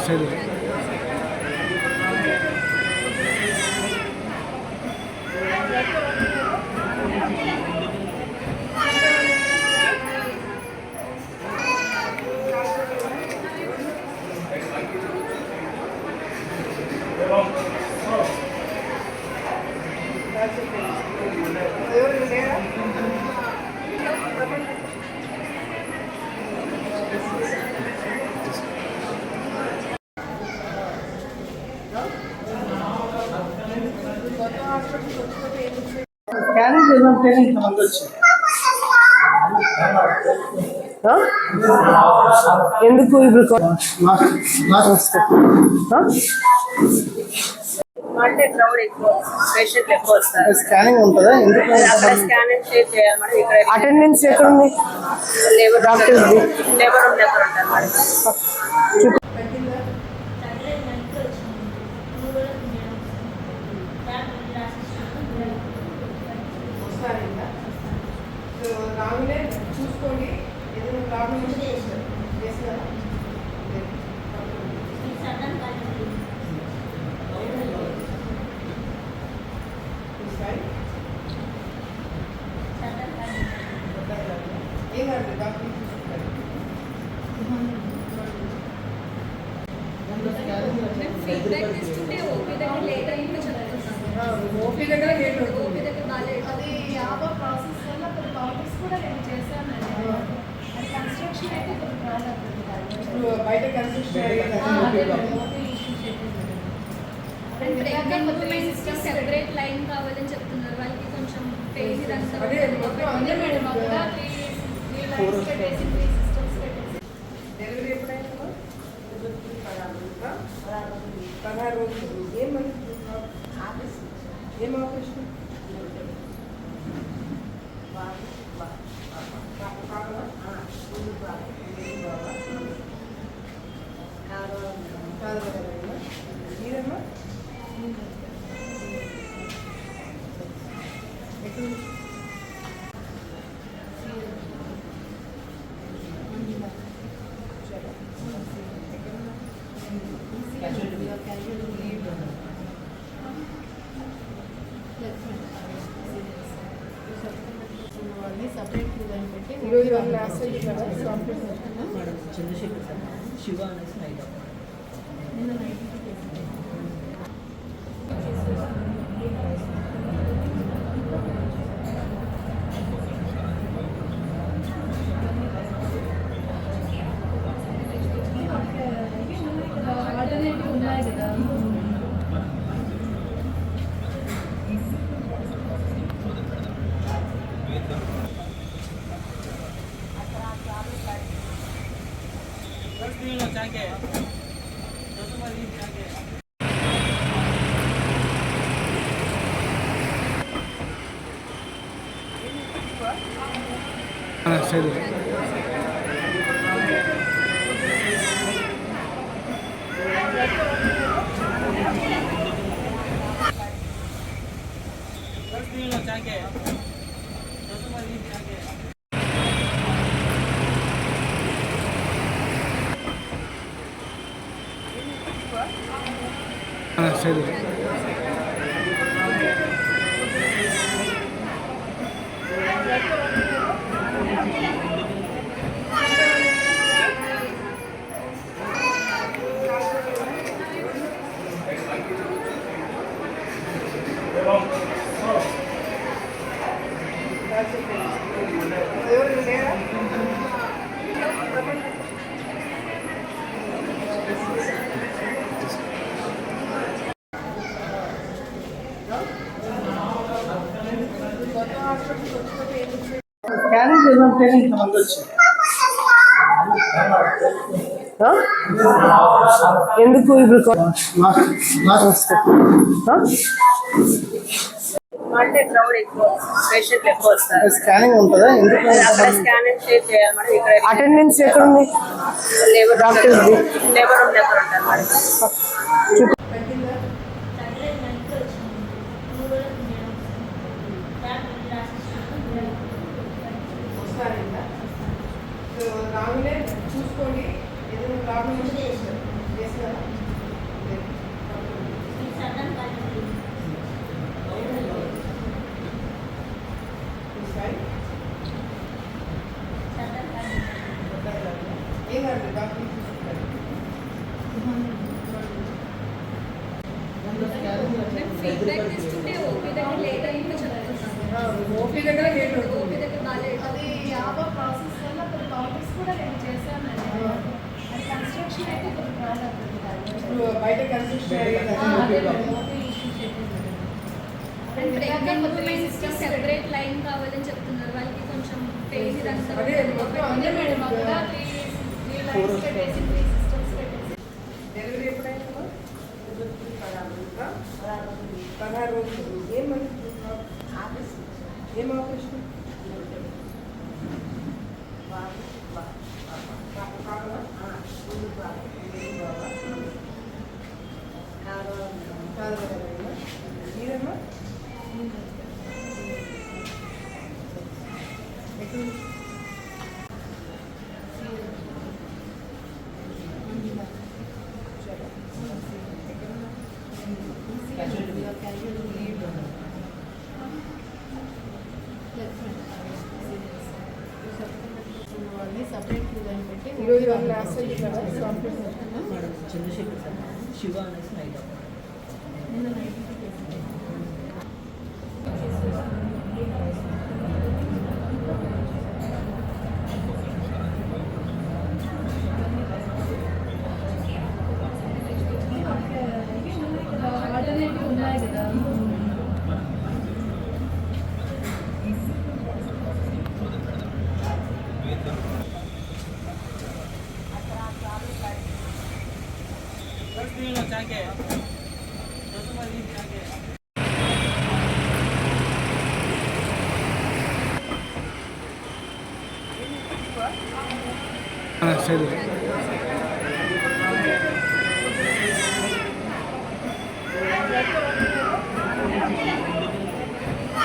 సరే స్కానింగ్ ఏమంటే ఇంతమంది వచ్చి ఎందుకు ఇప్పుడు అంటే క్రౌడ్ ఎక్కువ, పేషెంట్లు ఎక్కువ వస్తారు. స్కానింగ్ ఉంటుందా? ఎందుకు అక్కడ స్కానింగ్ చేయాలి మేడం. ఇక్కడ అటెండెన్స్ ఎక్కడ ఉంది? లేబర్ రూమ్ దగ్గర ఉంటారు మేడం. చూసుకోండి, ఏదైనా ప్రాబ్లం చేస్తారు. ఓపీ దగ్గర అది యాభై ప్రాసెస్ వల్ల కొన్ని కాంటాక్ట్స్ కూడా నేను చేశానండి. అది కన్స్ట్రక్షన్ అయితే కొన్ని ప్రాబ్లమ్ బయట కన్స్ట్రక్షన్ సెపరేట్ లైన్ కావాలని చెప్తున్నారు. వాళ్ళకి కొంచెం పెయిన్ ఇదంతా డెలివరీ ఎప్పుడైనా 16 రోజులు. ఏం ఆపరేషన్? మీరమ్మా ఈరోజు వాళ్ళ చంద్రశేఖర్ సార్ శివ అనేసి నైట్ ఆల్టర్నేటివ్ ఉన్నాయి కదా. సరే సరే స్కానింగ్ ఏమంటే ఇంతమంది వచ్చి ఎందుకు ఇప్పుడు అంటే క్రౌడ్ ఎక్కువ, పేషెంట్లు ఎక్కువ వస్తారు. స్కానింగ్ ఉంటుందా? ఎందుకు అక్కడ స్కానింగ్ చేయాలి మేడం. ఇక్కడ అటెండెన్స్ ఎక్కడ ఉంది? లేబర్ రూమ్ దగ్గర ఉంటారు మేడం. నామినేషన్ చేశారు చేస్తారా ఏమండి డాక్టర్ ఫీడ్బ్యాక్ తీసుకుంటే ఓపీ దగ్గర లేట్ అయిందో చెప్తున్నాను. ఓపీ దగ్గర లేట్ ఓపీ అవుతుంది దగ్గర బాగా అది యాభై ప్రాసెస్ వల్ల కొన్ని కౌంటర్స్ కూడా నేను చేశానండి. అది కన్స్ట్రక్షన్ అయితే కొన్ని ప్రాబ్లమ్ ఇప్పుడు బయట construction OP issue system separate line కావాలని చెప్తున్నారు. వాళ్ళకి కొంచెం పేజ్ ఇదంతా అదే మొత్తం అదే మేడం అక్కడ అదే త్రీ లైన్స్ పెట్టేసి 3 సిస్టమ్స్ పెట్టేసి డెలివరీ ఎప్పుడైనా 16 రోజులు ఏమని ఏం ఆపరేషన్ మీరమ్మా ఎక్కడ ఈరోజు వాళ్ళ లాస్ట్ కదా చంద్రశేఖర్ సార్ శివ అనేసి నైట్ ఆల్టర్నేటివ్ ఉన్నాయి కదా. సరే